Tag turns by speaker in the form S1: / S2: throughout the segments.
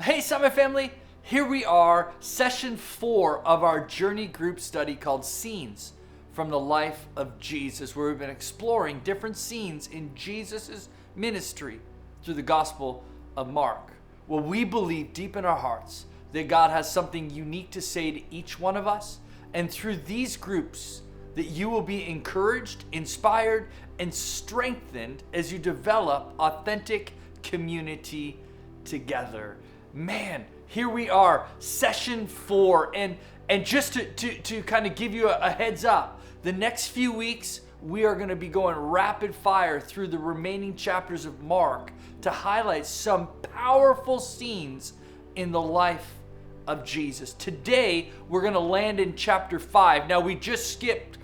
S1: Hey, Summit family! Here we are, session 4 of our journey group study called Scenes from the Life of Jesus, where we've been exploring different scenes in Jesus' ministry through the Gospel of Mark. Well, we believe deep in our hearts that God has something unique to say to each one of us, and through these groups, that you will be encouraged, inspired, and strengthened as you develop authentic community together. Man, here we are, session 4, and just to kind of give you a heads up, the next few weeks we are going to be going rapid fire through the remaining chapters of Mark to highlight some powerful scenes in the life of Jesus. Today we're going to land in chapter 5. Now we just skipped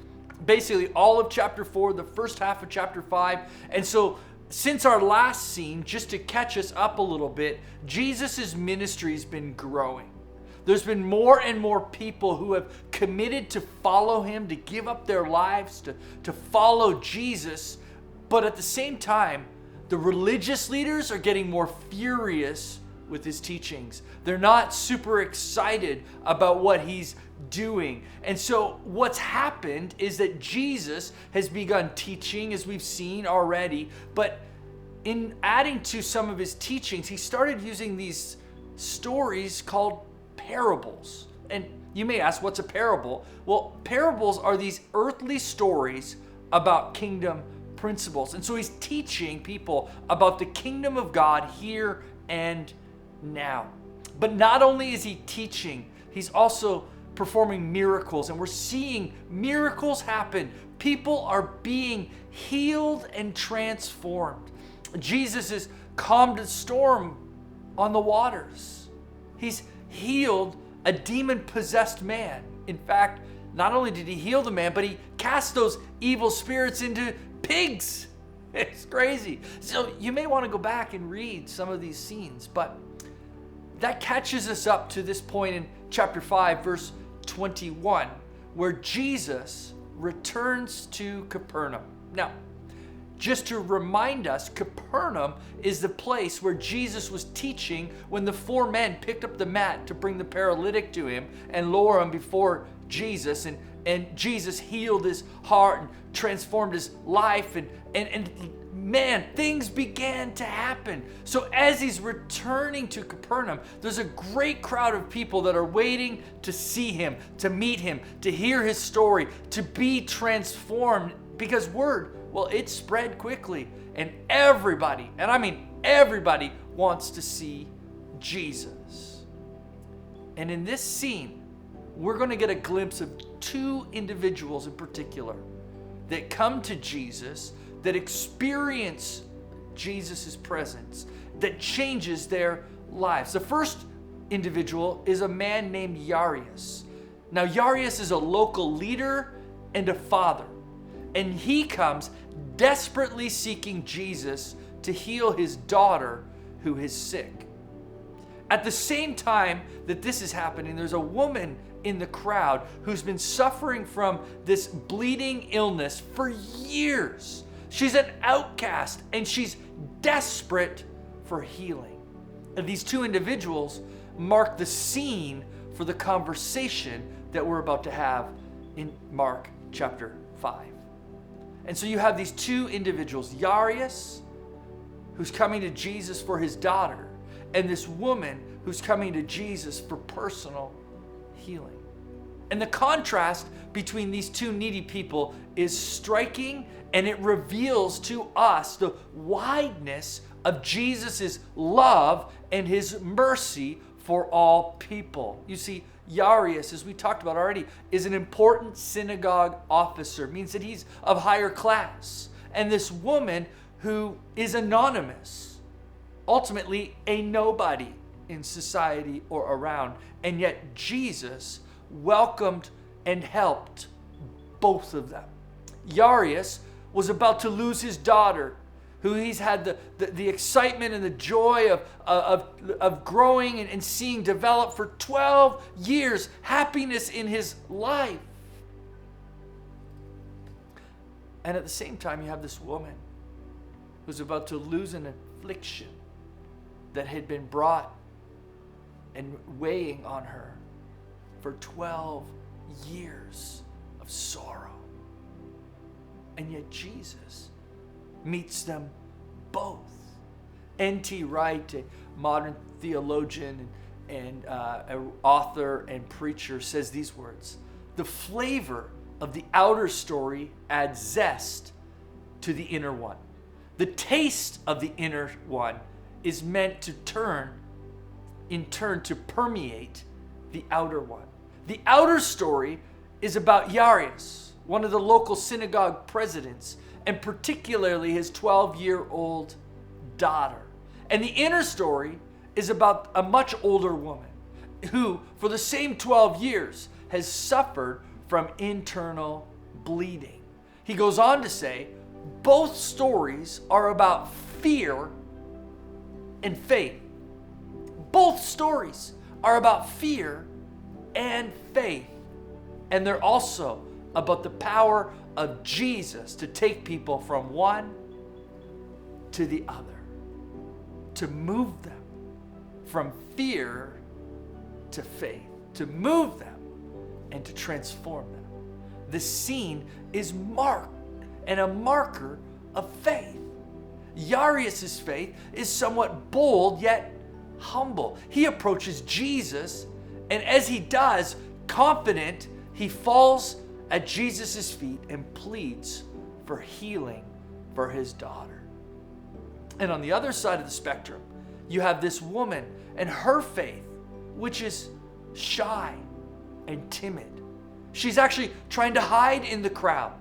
S1: basically all of chapter 4, the first half of chapter 5, and so since our last scene, just to catch us up a little bit, Jesus' ministry has been growing. There's been more and more people who have committed to follow him, to give up their lives, to follow Jesus. But at the same time, the religious leaders are getting more furious with his teachings. They're not super excited about what he's doing. And so what's happened is that Jesus has begun teaching, as we've seen already, but in adding to some of his teachings, he started using these stories called parables. And you may ask, what's a parable? Well, parables are these earthly stories about kingdom principles. And so he's teaching people about the kingdom of God here and now. But not only is he teaching, he's also performing miracles, and we're seeing miracles happen. People are being healed and transformed. Jesus has calmed a storm on the waters. He's healed a demon-possessed man. In fact, not only did he heal the man, but he cast those evil spirits into pigs. It's crazy. So you may want to go back and read some of these scenes, but that catches us up to this point in chapter 5, verse 21, where Jesus returns to Capernaum. Now, just to remind us, Capernaum is the place where Jesus was teaching when the 4 men picked up the mat to bring the paralytic to him and lower him before Jesus, and Jesus healed his heart and transformed his life, and man, things began to happen. So as he's returning to Capernaum, there's a great crowd of people that are waiting to see him, to meet him, to hear his story, to be transformed, because word, well, it spread quickly, and everybody, and I mean everybody, wants to see Jesus. And in this scene, we're going to get a glimpse of 2 individuals in particular that come to Jesus, that experience Jesus' presence, that changes their lives. The first individual is a man named Jairus. Now, Jairus is a local leader and a father, and he comes desperately seeking Jesus to heal his daughter who is sick. At the same time that this is happening, there's a woman in the crowd who's been suffering from this bleeding illness for years. She's an outcast, and she's desperate for healing. And these 2 individuals mark the scene for the conversation that we're about to have in Mark chapter 5. And so you have these 2 individuals, Jairus, who's coming to Jesus for his daughter, and this woman who's coming to Jesus for personal healing. And the contrast between these 2 needy people is striking, and it reveals to us the wideness of Jesus' love and his mercy for all people. You see, Jairus, as we talked about already, is an important synagogue officer. It means that he's of higher class. And this woman who is anonymous, ultimately a nobody in society or around. And yet Jesus welcomed and helped both of them. Jairus was about to lose his daughter, who he's had the excitement and the joy of growing and seeing develop for 12 years, happiness in his life. And at the same time, you have this woman who's about to lose an affliction that had been brought and weighing on her for 12 years of sorrow. And yet Jesus meets them both. N.T. Wright, a modern theologian and an author and preacher, says these words: "The flavor of the outer story adds zest to the inner one. The taste of the inner one is meant to in turn to permeate the outer one." The outer story is about Jairus, one of the local synagogue presidents, and particularly his 12-year-old daughter. And the inner story is about a much older woman who, for the same 12 years, has suffered from internal bleeding. He goes on to say, both stories are about fear and faith. Both stories are about fear and faith. And they're also about the power of Jesus to take people from one to the other, to move them from fear to faith, to move them and to transform them. The scene is marked and a marker of faith. Jairus' faith is somewhat bold yet humble. He approaches Jesus, and as he does, confident, he falls at Jesus' feet and pleads for healing for his daughter. And on the other side of the spectrum, you have this woman and her faith, which is shy and timid. She's actually trying to hide in the crowd.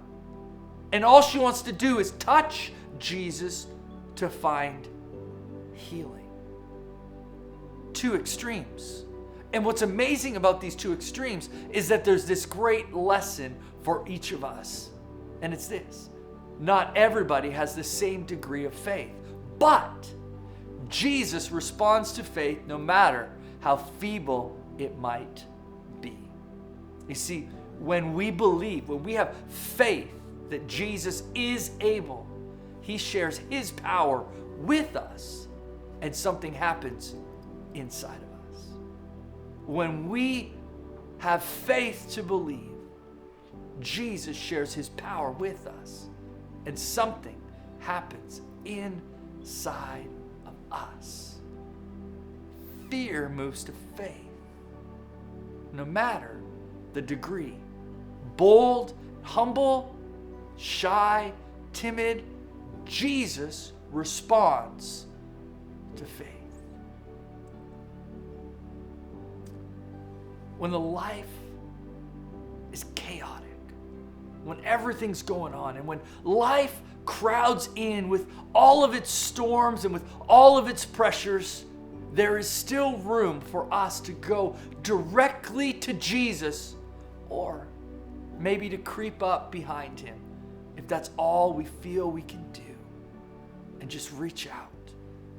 S1: And all she wants to do is touch Jesus to find healing. Two extremes. And what's amazing about these two extremes is that there's this great lesson for each of us. And it's this: not everybody has the same degree of faith, but Jesus responds to faith no matter how feeble it might be. You see, when we believe, when we have faith that Jesus is able, he shares his power with us, and something happens inside of us. When we have faith to believe, Jesus shares his power with us, and something happens inside of us. Fear moves to faith, no matter the degree. Bold, humble, shy, timid, Jesus responds to faith. When the life is chaotic, when everything's going on, and when life crowds in with all of its storms and with all of its pressures, there is still room for us to go directly to Jesus, or maybe to creep up behind him, if that's all we feel we can do, and just reach out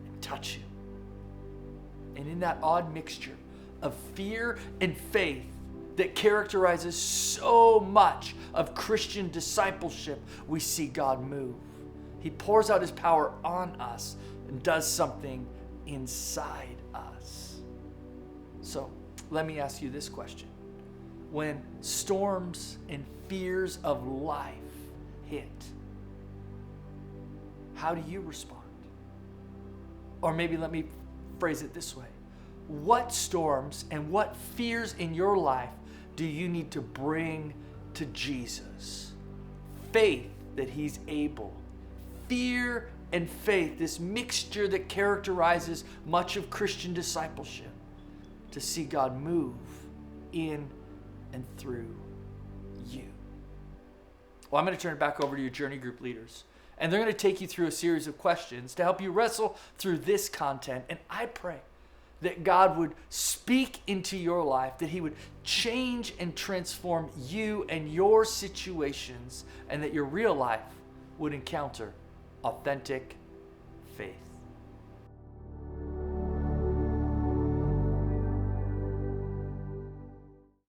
S1: and touch him. And in that odd mixture of fear and faith that characterizes so much of Christian discipleship, we see God move. He pours out his power on us and does something inside us. So let me ask you this question. When storms and fears of life hit, how do you respond? Or maybe let me phrase it this way. What storms and what fears in your life do you need to bring to Jesus? Faith that he's able. Fear and faith, this mixture that characterizes much of Christian discipleship, to see God move in and through you. Well, I'm going to turn it back over to your journey group leaders, and they're going to take you through a series of questions to help you wrestle through this content. And I pray that God would speak into your life, that he would change and transform you and your situations, and that your real life would encounter authentic faith.